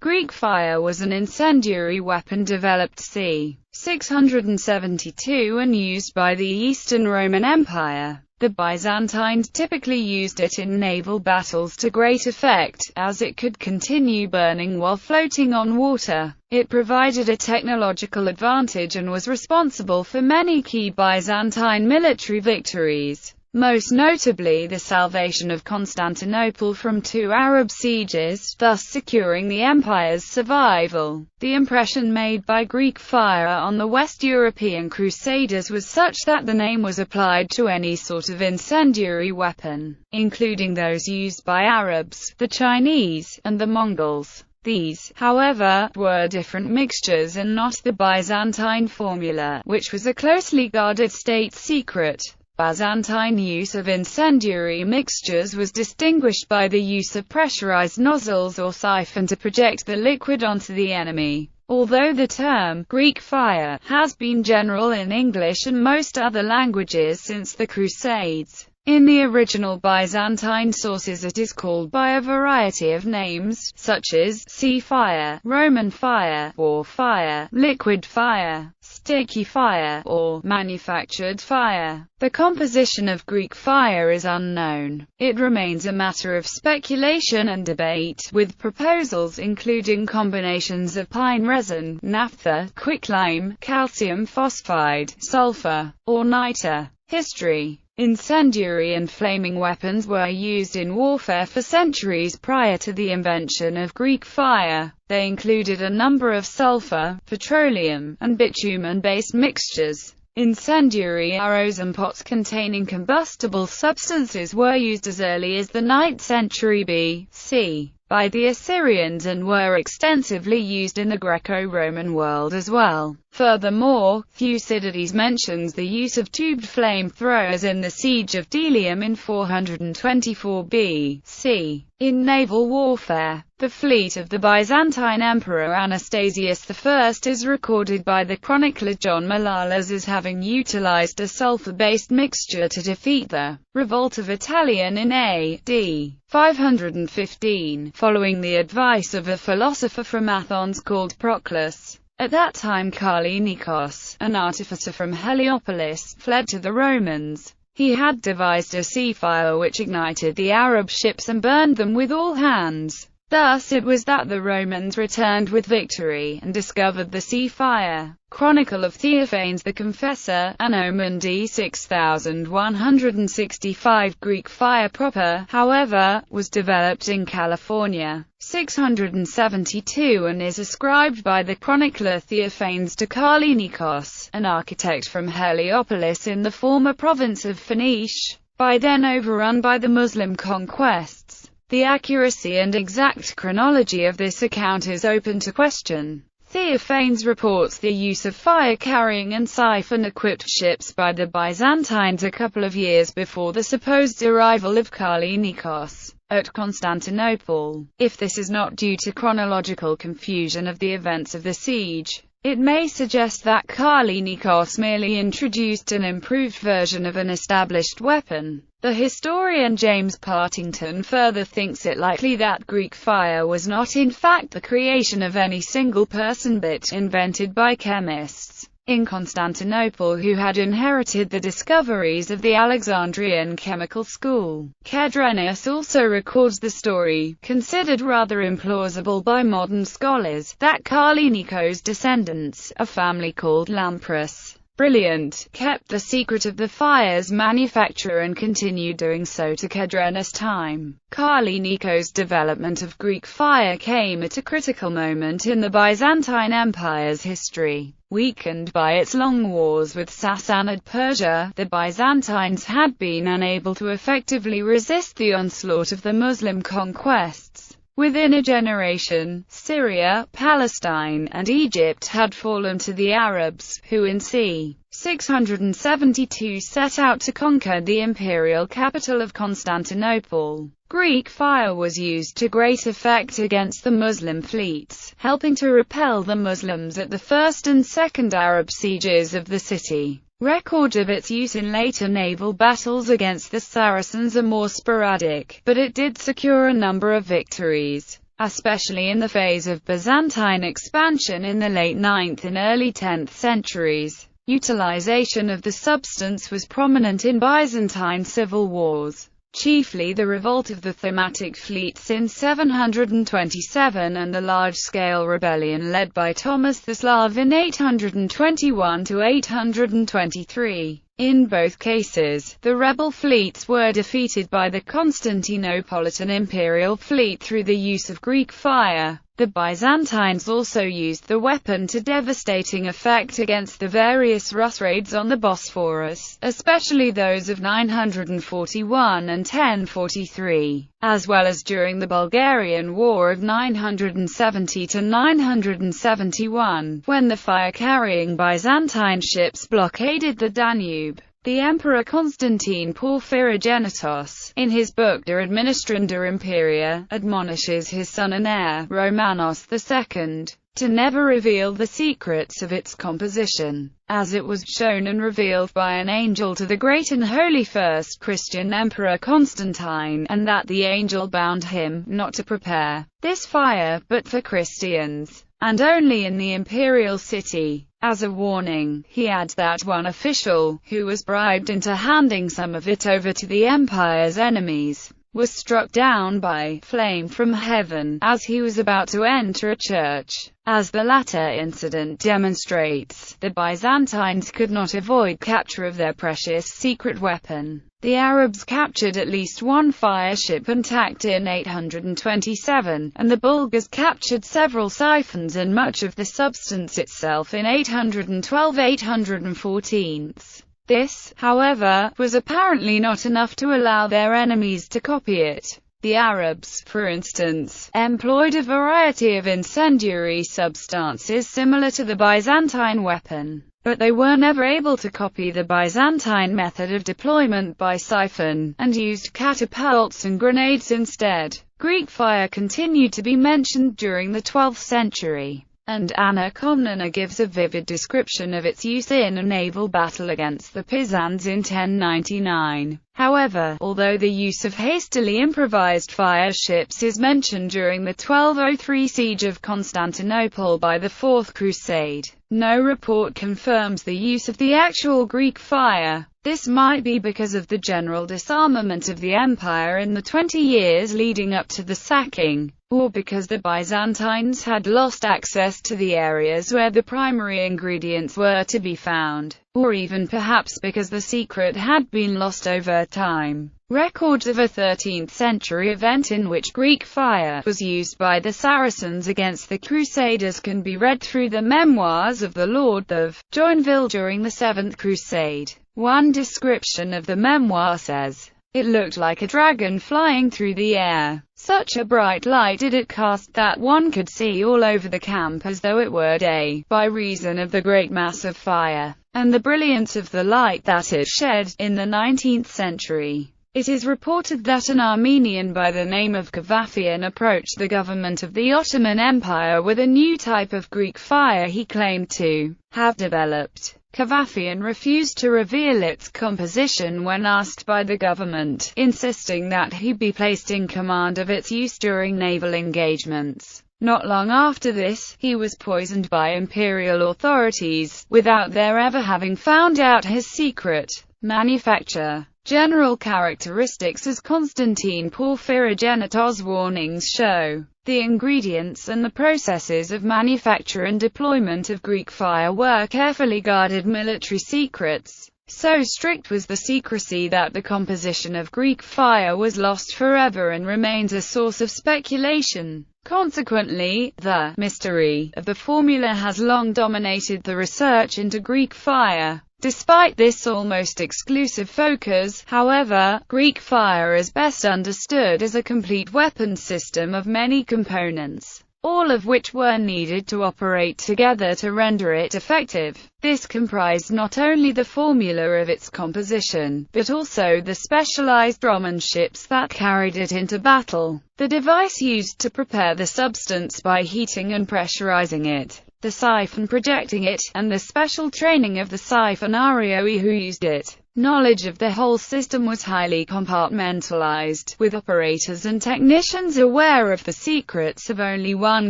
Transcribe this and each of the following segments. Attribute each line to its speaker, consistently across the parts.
Speaker 1: Greek fire was an incendiary weapon developed c. 672 and used by the Eastern Roman Empire. The Byzantines typically used it in naval battles to great effect, as it could continue burning while floating on water. It provided a technological advantage and was responsible for many key Byzantine military victories, most notably the salvation of Constantinople from 2 Arab sieges, thus securing the empire's survival. The impression made by Greek fire on the West European Crusaders was such that the name was applied to any sort of incendiary weapon, including those used by Arabs, the Chinese, and the Mongols. These, however, were different mixtures and not the Byzantine formula, which was a closely guarded state secret. Byzantine use of incendiary mixtures was distinguished by the use of pressurized nozzles or siphon to project the liquid onto the enemy. Although the term Greek fire has been general in English and most other languages since the Crusades, in the original Byzantine sources it is called by a variety of names, such as sea fire, Roman fire, war fire, liquid fire, sticky fire, or manufactured fire. The composition of Greek fire is unknown. It remains a matter of speculation and debate, with proposals including combinations of pine resin, naphtha, quicklime, calcium phosphide, sulfur, or niter. History. Incendiary and flaming weapons were used in warfare for centuries prior to the invention of Greek fire. They included a number of sulfur, petroleum, and bitumen-based mixtures. Incendiary arrows and pots containing combustible substances were used as early as the 9th century BC by the Assyrians and were extensively used in the Greco-Roman world as well. Furthermore, Thucydides mentions the use of tubed flamethrowers in the siege of Delium in 424 BC. In naval warfare, the fleet of the Byzantine Emperor Anastasius I is recorded by the chronicler John Malalas as having utilized a sulfur-based mixture to defeat the revolt of Italian in A.D. 515, following the advice of a philosopher from Athens called Proclus. At that time Kallinikos, an artificer from Heliopolis, fled to the Romans. He had devised a sea fire which ignited the Arab ships and burned them with all hands. Thus it was that the Romans returned with victory, and discovered the sea fire. Chronicle of Theophanes the Confessor, Anno Mundi 6165. Greek fire proper, however, was developed in California, 672, and is ascribed by the chronicler Theophanes to Kallinikos, an architect from Heliopolis in the former province of Phoenicia, by then overrun by the Muslim conquests. The accuracy and exact chronology of this account is open to question. Theophanes reports the use of fire-carrying and siphon-equipped ships by the Byzantines a couple of years before the supposed arrival of Kallinikos at Constantinople. If this is not due to chronological confusion of the events of the siege, it may suggest that Kallinikos merely introduced an improved version of an established weapon. The historian James Partington further thinks it likely that Greek fire was not in fact the creation of any single person but invented by chemists in Constantinople who had inherited the discoveries of the Alexandrian chemical school. Kedrenis also records the story, considered rather implausible by modern scholars, that Kallinikos' descendants, a family called Lamprus, Brilliant, kept the secret of the fire's manufacture and continued doing so to Kedrenis' time. Kallinikos' development of Greek fire came at a critical moment in the Byzantine Empire's history. Weakened by its long wars with Sassanid Persia, the Byzantines had been unable to effectively resist the onslaught of the Muslim conquests. Within a generation, Syria, Palestine, and Egypt had fallen to the Arabs, who in c. 672 set out to conquer the imperial capital of Constantinople. Greek fire was used to great effect against the Muslim fleets, helping to repel the Muslims at the first and second Arab sieges of the city. Records of its use in later naval battles against the Saracens are more sporadic, but it did secure a number of victories. especially in the phase of Byzantine expansion in the late 9th and early 10th centuries. Utilization of the substance was prominent in Byzantine civil wars, chiefly the revolt of the Thematic fleets in 727 and the large-scale rebellion led by Thomas the Slav in 821–823. In both cases, the rebel fleets were defeated by the Constantinopolitan imperial fleet through the use of Greek fire. The Byzantines also used the weapon to devastating effect against the various Rus raids on the Bosphorus, especially those of 941 and 1043, as well as during the Bulgarian War of 970–971, when the fire-carrying Byzantine ships blockaded the Danube. The Emperor Constantine Porphyrogenitos, in his book De Administranda Imperia, admonishes his son and heir, Romanos II, to never reveal the secrets of its composition, as it was shown and revealed by an angel to the great and holy first Christian Emperor Constantine, and that the angel bound him not to prepare this fire but for Christians, and only in the imperial city. As a warning, he adds that one official, who was bribed into handing some of it over to the empire's enemies, was struck down by flame from heaven as he was about to enter a church. As the latter incident demonstrates, the Byzantines could not avoid capture of their precious secret weapon. The Arabs captured at least one fire ship intact in 827, and the Bulgars captured several siphons and much of the substance itself in 812–814. This, however, was apparently not enough to allow their enemies to copy it. The Arabs, for instance, employed a variety of incendiary substances similar to the Byzantine weapon, but they were never able to copy the Byzantine method of deployment by siphon, and used catapults and grenades instead. Greek fire continued to be mentioned during the 12th century, and Anna Komnena gives a vivid description of its use in a naval battle against the Pisans in 1099. However, although the use of hastily improvised fire ships is mentioned during the 1203 siege of Constantinople by the Fourth Crusade, no report confirms the use of the actual Greek fire. This might be because of the general disarmament of the empire in the 20 years leading up to the sacking, or because the Byzantines had lost access to the areas where the primary ingredients were to be found, or even perhaps because the secret had been lost over time. Records of a 13th century event in which Greek fire was used by the Saracens against the Crusaders can be read through the memoirs of the Lord of Joinville during the Seventh Crusade. One description of the memoir says, "It looked like a dragon flying through the air. Such a bright light did it cast that one could see all over the camp as though it were day, by reason of the great mass of fire, and the brilliance of the light that it shed." In the 19th century, it is reported that an Armenian by the name of Kavafian approached the government of the Ottoman Empire with a new type of Greek fire he claimed to have developed. Kavafian refused to reveal its composition when asked by the government, insisting that he be placed in command of its use during naval engagements. Not long after this, he was poisoned by imperial authorities, without their ever having found out his secret manufacture. General characteristics as Constantine Porphyrogenitos' warnings show. The ingredients and the processes of manufacture and deployment of Greek fire were carefully guarded military secrets. So strict was the secrecy that the composition of Greek fire was lost forever and remains a source of speculation. Consequently, the mystery of the formula has long dominated the research into Greek fire. Despite this almost exclusive focus, however, Greek fire is best understood as a complete weapons system of many components, all of which were needed to operate together to render it effective. This comprised not only the formula of its composition, but also the specialized Roman ships that carried it into battle, the device used to prepare the substance by heating and pressurizing it, the siphon projecting it, and the special training of the siphonarioi who used it. Knowledge of the whole system was highly compartmentalized, with operators and technicians aware of the secrets of only one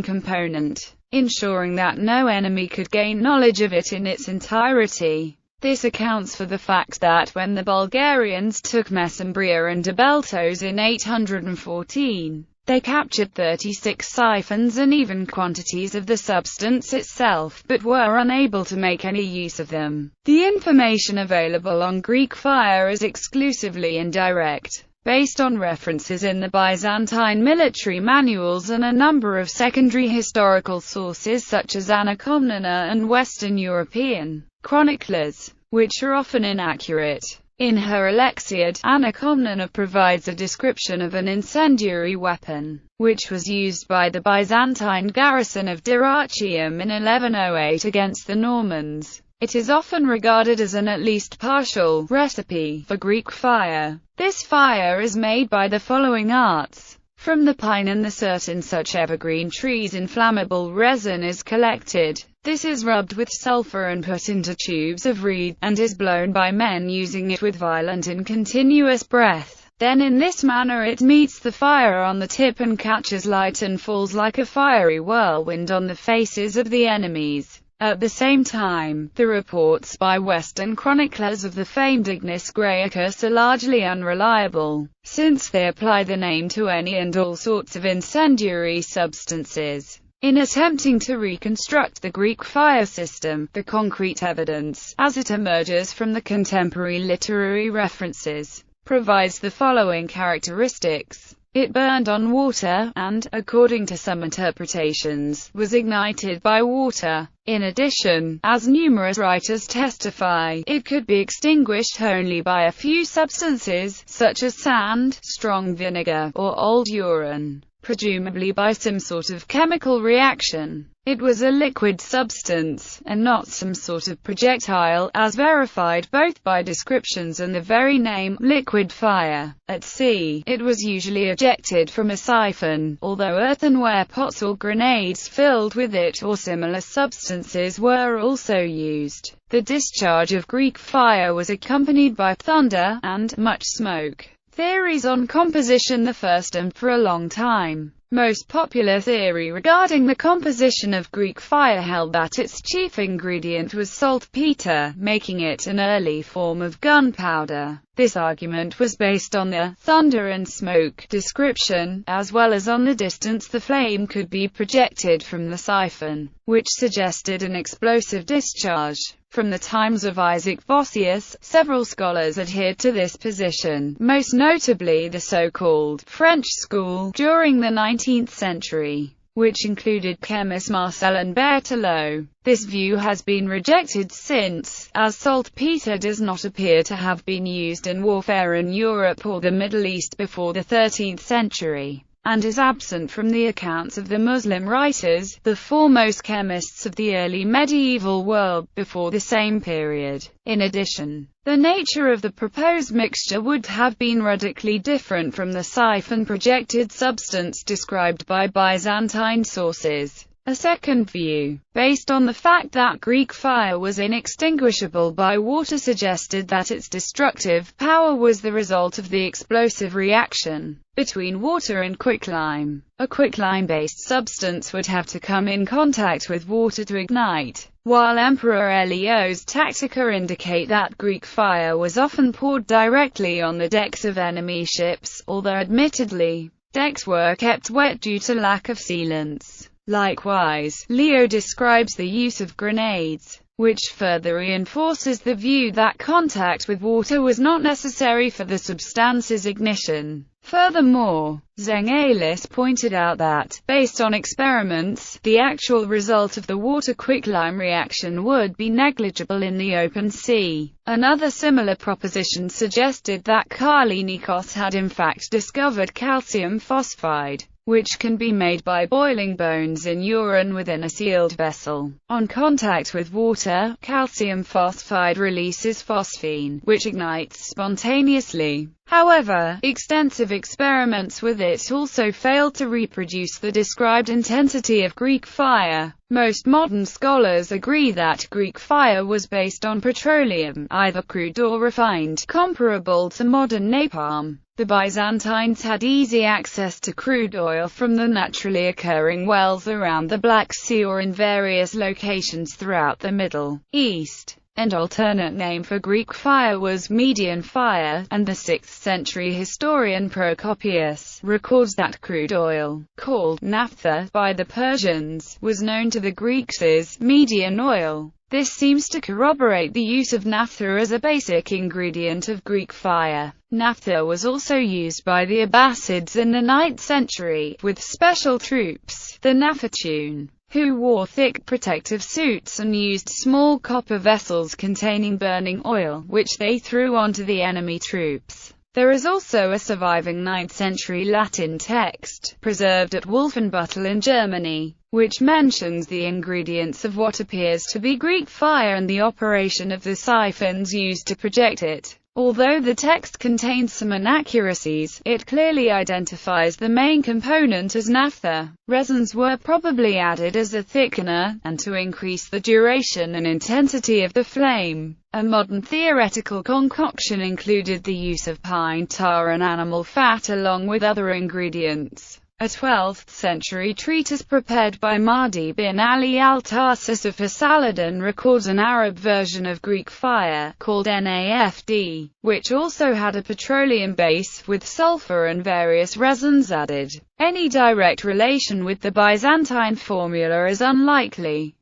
Speaker 1: component, ensuring that no enemy could gain knowledge of it in its entirety. This accounts for the fact that when the Bulgarians took Mesembria and Debeltos in 814, they captured 36 siphons and even quantities of the substance itself, but were unable to make any use of them. The information available on Greek fire is exclusively indirect, based on references in the Byzantine military manuals and a number of secondary historical sources such as Anna Komnena and Western European chroniclers, which are often inaccurate. In her Alexiad, Anna Komnena provides a description of an incendiary weapon, which was used by the Byzantine garrison of Dyrrhachium in 1108 against the Normans. It is often regarded as an at least partial recipe for Greek fire. This fire is made by the following arts. From the pine and the certain such evergreen trees inflammable resin is collected. This is rubbed with sulfur and put into tubes of reed, and is blown by men using it with violent and continuous breath. Then in this manner it meets the fire on the tip and catches light and falls like a fiery whirlwind on the faces of the enemies. At the same time, the reports by Western chroniclers of the famed Ignis Graecus are largely unreliable, since they apply the name to any and all sorts of incendiary substances. In attempting to reconstruct the Greek fire system, the concrete evidence, as it emerges from the contemporary literary references, provides the following characteristics. It burned on water, and, according to some interpretations, was ignited by water. In addition, as numerous writers testify, it could be extinguished only by a few substances, such as sand, strong vinegar, or old urine, presumably by some sort of chemical reaction. It was a liquid substance, and not some sort of projectile, as verified both by descriptions and the very name, liquid fire. At sea, it was usually ejected from a siphon, although earthenware pots or grenades filled with it or similar substances were also used. The discharge of Greek fire was accompanied by thunder, and much smoke. Theories on composition. The first and for a long time most popular theory regarding the composition of Greek fire held that its chief ingredient was saltpeter, making it an early form of gunpowder. This argument was based on the thunder and smoke description, as well as on the distance the flame could be projected from the siphon, which suggested an explosive discharge. From the times of Isaac Vossius, several scholars adhered to this position, most notably the so-called French school, during the 19th century, which included chemists Marcel and Berthelot. This view has been rejected since, as saltpeter does not appear to have been used in warfare in Europe or the Middle East before the 13th century, and is absent from the accounts of the Muslim writers, the foremost chemists of the early medieval world, before the same period. In addition, the nature of the proposed mixture would have been radically different from the siphon-projected substance described by Byzantine sources. A second view, based on the fact that Greek fire was inextinguishable by water, suggested that its destructive power was the result of the explosive reaction between water and quicklime. A quicklime-based substance would have to come in contact with water to ignite, while Emperor Helios Tactica indicate that Greek fire was often poured directly on the decks of enemy ships, although admittedly, decks were kept wet due to lack of sealants. Likewise, Leo describes the use of grenades, which further reinforces the view that contact with water was not necessary for the substance's ignition. Furthermore, Zengailis pointed out that, based on experiments, the actual result of the water-quicklime reaction would be negligible in the open sea. Another similar proposition suggested that Kallinikos had in fact discovered calcium phosphide, which can be made by boiling bones in urine within a sealed vessel. On contact with water, calcium phosphide releases phosphine, which ignites spontaneously. However, extensive experiments with it also failed to reproduce the described intensity of Greek fire. Most modern scholars agree that Greek fire was based on petroleum, either crude or refined, comparable to modern napalm. The Byzantines had easy access to crude oil from the naturally occurring wells around the Black Sea or in various locations throughout the Middle East. An alternate name for Greek fire was Median fire, and the 6th century historian Procopius records that crude oil, called naphtha by the Persians, was known to the Greeks as Median oil. This seems to corroborate the use of naphtha as a basic ingredient of Greek fire. Naphtha was also used by the Abbasids in the 9th century, with special troops, the Nafatun, who wore thick protective suits and used small copper vessels containing burning oil, which they threw onto the enemy troops. There is also a surviving 9th century Latin text, preserved at Wolfenbüttel in Germany, which mentions the ingredients of what appears to be Greek fire and the operation of the siphons used to project it. Although the text contains some inaccuracies, it clearly identifies the main component as naphtha. Resins were probably added as a thickener, and to increase the duration and intensity of the flame. A modern theoretical concoction included the use of pine tar and animal fat along with other ingredients. A 12th century treatise prepared by Mahdi bin Ali al-Tarsus of Saladin records an Arab version of Greek fire, called Nafd, which also had a petroleum base, with sulfur and various resins added. Any direct relation with the Byzantine formula is unlikely.